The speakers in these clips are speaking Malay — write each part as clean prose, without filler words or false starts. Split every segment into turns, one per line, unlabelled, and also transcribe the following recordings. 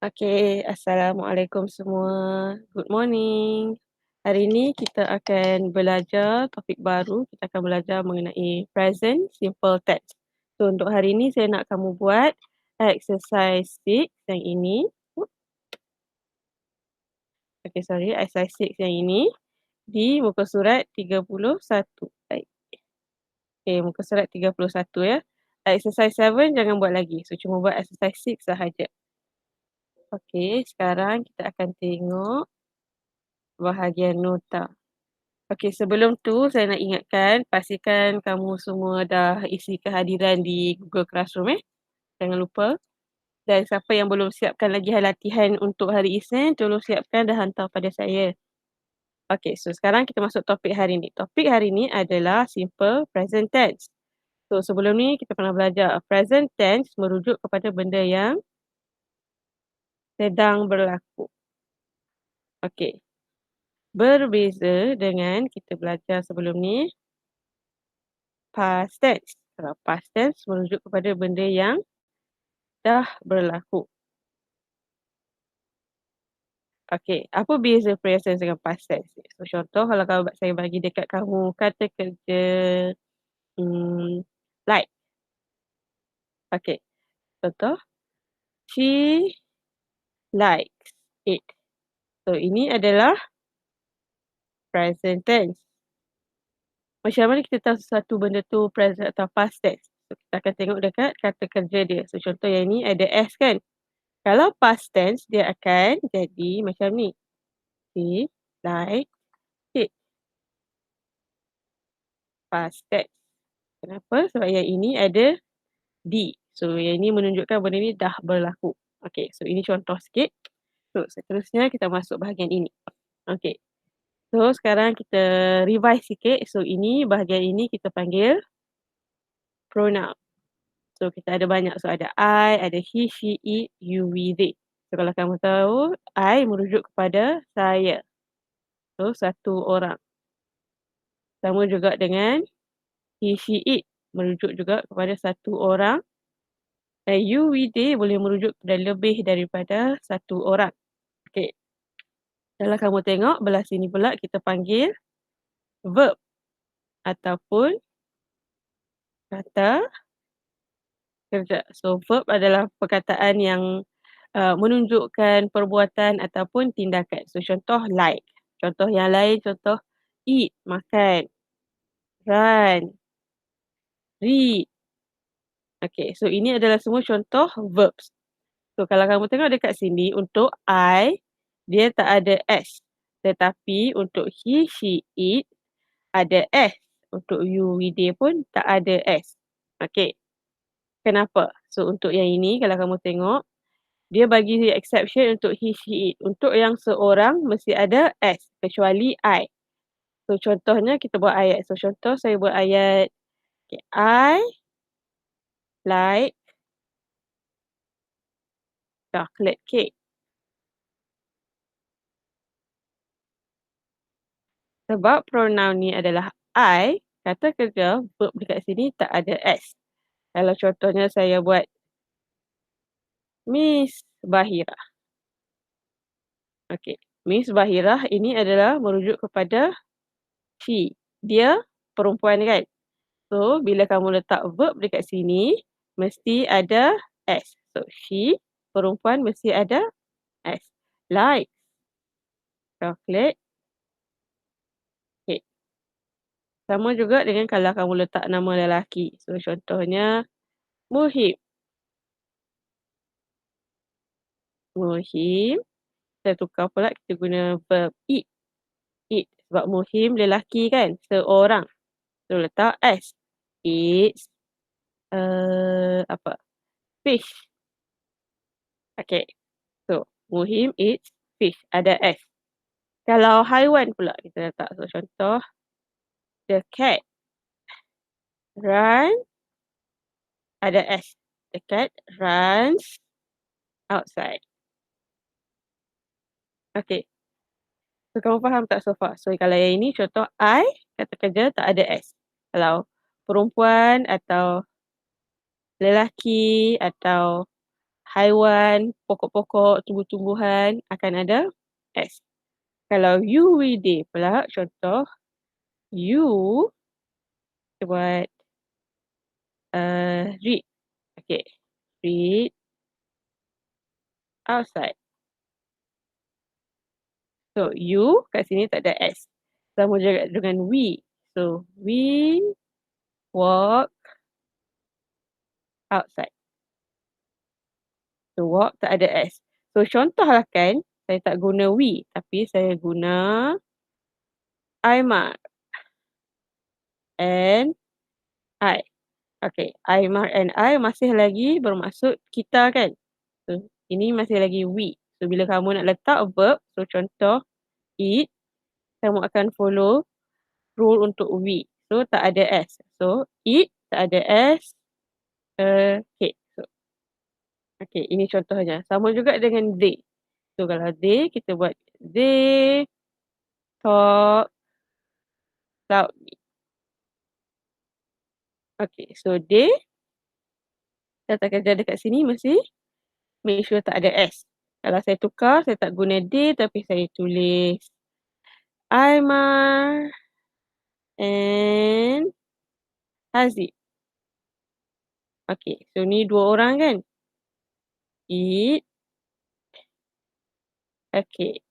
Okey, Assalamualaikum semua. Good morning. Hari ini kita akan belajar topik baru. Kita akan belajar mengenai present simple tense. So, untuk hari ini saya nak kamu buat exercise 6 yang ini. Okey, sorry, exercise 6 yang ini di muka surat 31. Baik. Okey, muka surat 31 ya. Exercise 7 jangan buat lagi. So, cuma buat exercise 6 sahaja. Okey, sekarang kita akan tengok bahagian nota. Okey, sebelum tu saya nak ingatkan, pastikan kamu semua dah isi kehadiran di Google Classroom Jangan lupa. Dan siapa yang belum siapkan lagi latihan untuk hari Isnin, tolong siapkan dan hantar pada saya. Okey, so sekarang kita masuk topik hari ni. Topik hari ni adalah simple present tense. So sebelum ni kita pernah belajar present tense merujuk kepada benda yang sedang berlaku. Okey. Berbeza dengan kita belajar sebelum ni past tense. Kalau past tense merujuk kepada benda yang dah berlaku. Okey, apa beza present dengan past tense ni? So, contoh kalau saya bagi dekat kamu kata kerja like. Okey, contoh. She likes it. So, ini adalah present tense. Macam mana kita tahu sesuatu benda tu present atau past tense? So, kita akan tengok dekat kata kerja dia. So, contoh yang ni ada S kan? Kalau past tense, dia akan jadi macam ni. She likes it. Past tense. Kenapa? Sebab yang ini ada D. So, yang ini menunjukkan benda ni dah berlaku. Okey, so ini contoh sikit. So, seterusnya kita masuk bahagian ini. Okey. So, sekarang kita revise sikit. So, ini bahagian ini kita panggil pronoun. So, kita ada banyak. So, ada I, ada he, she, it, you, we, they. So, kalau kamu tahu, I merujuk kepada saya. So, satu orang. Sama juga dengan he, she, it. Merujuk juga kepada satu orang. Dan you, we, they boleh merujuk kepada lebih daripada satu orang. Okey. Kalau kamu tengok belah sini pula kita panggil verb ataupun kata kerja. So verb adalah perkataan yang menunjukkan perbuatan ataupun tindakan. So contoh like. Contoh yang lain contoh eat, makan. Run, read. Okey, so ini adalah semua contoh verbs. So kalau kamu tengok dekat sini untuk I dia tak ada S. Tetapi untuk he, she, it ada S. Untuk you, we, they pun tak ada S. Okey. Kenapa? So untuk yang ini kalau kamu tengok dia bagi exception untuk he, she, it. Untuk yang seorang mesti ada S kecuali I. So contohnya kita buat ayat. So contoh saya buat ayat okay, I like chocolate cake. Sebab pronoun ni adalah I, kata kerja verb dekat sini tak ada S. Kalau contohnya saya buat Miss Bahira. Okey, Miss Bahira ini adalah merujuk kepada she. Dia perempuan kan? So, bila kamu letak verb dekat sini, mesti ada S. So, she, perempuan mesti ada S. Like, chocolate, cake. Sama juga dengan kalau kamu letak nama lelaki. So, contohnya Muhim. Muhim. Kita tukar pula kita guna verb eat. Eat. Sebab Muhim lelaki kan? Seorang. So, letak S. Eats. Apa? Fish. Okay. So, Muhim eats fish. Ada S. Kalau haiwan pula kita letak. So, contoh. The cat. Run. Ada S. The cat runs outside. Okay. So, kamu faham tak so far? So, kalau yang ini contoh I, kata kerja tak ada S. Kalau perempuan atau lelaki atau haiwan, pokok-pokok, tumbuh-tumbuhan akan ada S. Kalau you, we, they pula, contoh, you, kita buat read. Okay, read outside. So, you kat sini tak ada S. Sama juga dengan we. So, we walk outside. So, walk tak ada S. So, contohlah kan, saya tak guna we, tapi saya guna Aimar and I. Okay, Aimar and I masih lagi bermaksud kita kan. So, ini masih lagi we. So, bila kamu nak letak verb, so contoh eat, kamu akan follow rule untuk we. So, tak ada S. So, eat, tak ada S. Okay. So, okay, ini contohnya. Sama juga dengan they. So, kalau they, kita buat they talk loudly. Okay, so they, kata kerja dekat sini mesti make sure tak ada S. Kalau saya tukar, saya tak guna they tapi saya tulis Aimar and Haziq. Okay, so ni dua orang kan? Eat. Okay.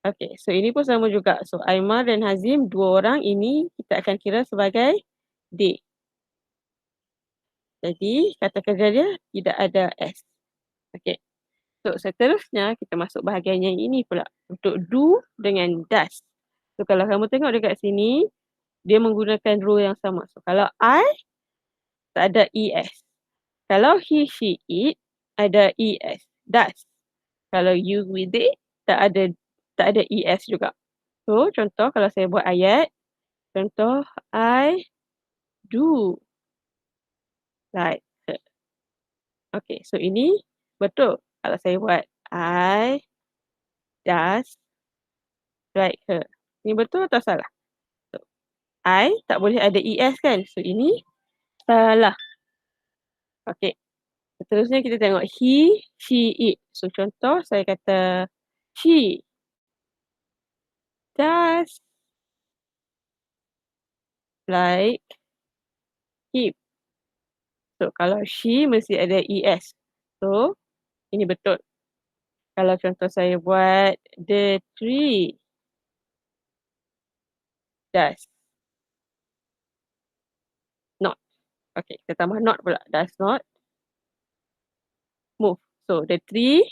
Okay, so ini pun sama juga. So, Aimar dan Hazim, dua orang ini kita akan kira sebagai they. Jadi, kata kerja dia tidak ada S. Okay. So, seterusnya kita masuk bahagian yang ini pula. Untuk do dengan does. So, kalau kamu tengok dekat sini, dia menggunakan rule yang sama. So, kalau I, tak ada ES. Kalau he, she, it, ada ES. Does. Kalau you, we, they, tak ada ES juga. So, contoh kalau saya buat ayat, contoh, I do like her. Okay, so ini betul. Kalau saya buat I does like her. Ini betul atau salah? So, I tak boleh ada ES kan? So, ini salah. Okay. Seterusnya kita tengok he, she, it. So, contoh saya kata she does like him. So, kalau she mesti ada ES. So, ini betul. Kalau contoh saya buat the tree does not. Okay, kita tambah not pula. Does not move. So, the tree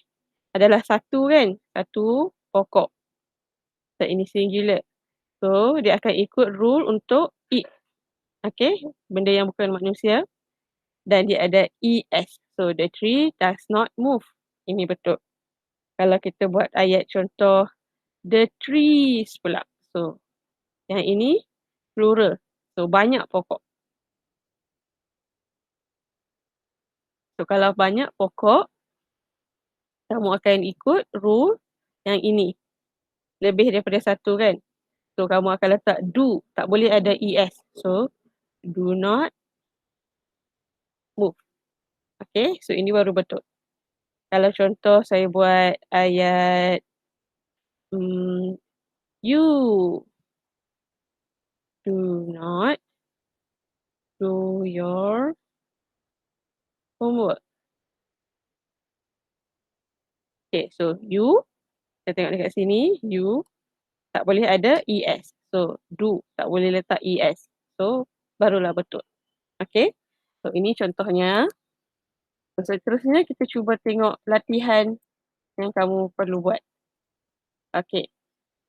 adalah satu kan? Satu pokok. So, ini singular. So, dia akan ikut rule untuk it. Okay, benda yang bukan manusia. Dan dia ada ES. So, the tree does not move. Ini betul. Kalau kita buat ayat contoh the trees pula. So, yang ini plural. So, banyak pokok. So, kalau banyak pokok, kamu akan ikut rule yang ini. Lebih daripada satu kan? So, kamu akan letak do. Tak boleh ada ES. So, do not move. Okay, so ini baru betul. Kalau contoh saya buat ayat you do not do your homework. Okay, so you, kita tengok dekat sini, you tak boleh ada ES. So, do tak boleh letak ES. So, barulah betul. Okay, so ini contohnya. So, seterusnya kita cuba tengok latihan yang kamu perlu buat. Okay,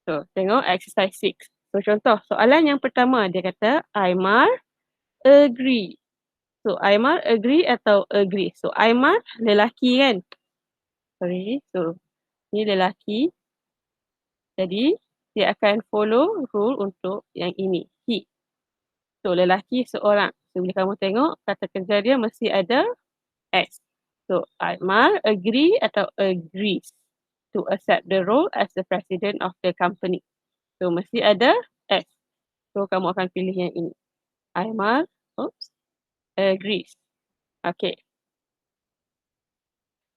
so tengok exercise 6. So, contoh soalan yang pertama dia kata, Aimar agree. So, Aimar agree atau agree? So, Aimar lelaki kan? Sorry, so ni lelaki. Jadi, dia akan follow rule untuk yang ini, he. So, lelaki seorang. So, bila kamu tengok, kata kerja dia mesti ada S. So, Aimar agree atau agrees to accept the role as the president of the company. So, mesti ada S. So, kamu akan pilih yang ini. Aimar, agrees. Okay.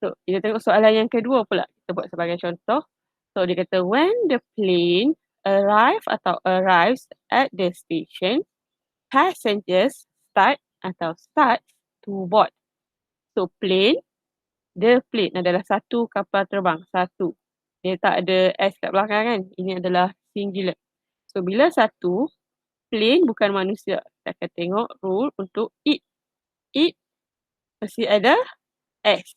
So, kita tengok soalan yang kedua pula. Kita buat sebagai contoh. So, dia kata, when the plane arrives at the station, passengers start to board. So, the plane adalah satu kapal terbang, satu. Dia tak ada S kat belakang kan. Ini adalah singular. So, bila satu, plane bukan manusia. Kita akan tengok rule untuk it. It mesti ada S.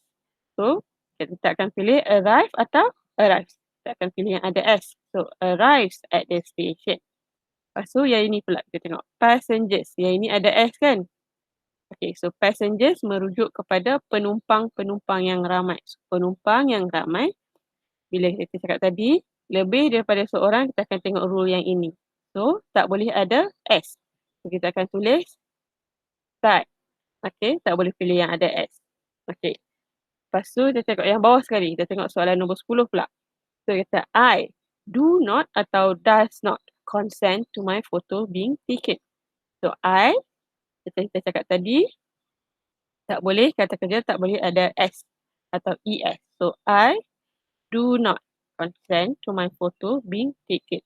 So, kita akan pilih arrive atau arrives. Kita akan pilih yang ada S. So, arrives at the station. Lepas tu, yang ini pula kita tengok. Passengers. Yang ini ada S kan? Okay, so passengers merujuk kepada penumpang-penumpang yang ramai. So, penumpang yang ramai. Bila kita cakap tadi, lebih daripada seorang, kita akan tengok rule yang ini. So, tak boleh ada S. So, kita akan tulis start. Okay, tak boleh pilih yang ada S. Okay. Lepas tu, kita tengok yang bawah sekali. Kita tengok soalan nombor 10 pula. So, kita I do not atau does not consent to my photo being taken. So, I, kita cakap tadi, tak boleh, kata kerja tak boleh ada S atau ES. So, I do not consent to my photo being taken.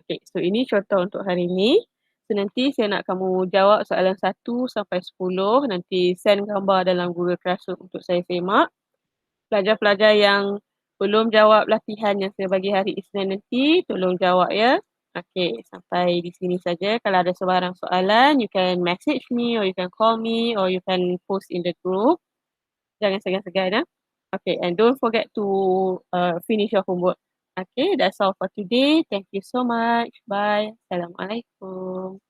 Okay, so ini contoh untuk hari ini. So, nanti saya nak kamu jawab soalan 1 sampai 10. Nanti send gambar dalam Google Classroom untuk saya semak. Pelajar-pelajar yang belum jawab latihan yang saya bagi hari Isnin nanti, tolong jawab ya. Okay, sampai di sini saja. Kalau ada sebarang soalan, you can message me or you can call me or you can post in the group. Jangan segan-segan. Okay, and don't forget to finish your homework. Okay, that's all for today. Thank you so much. Bye. Assalamualaikum.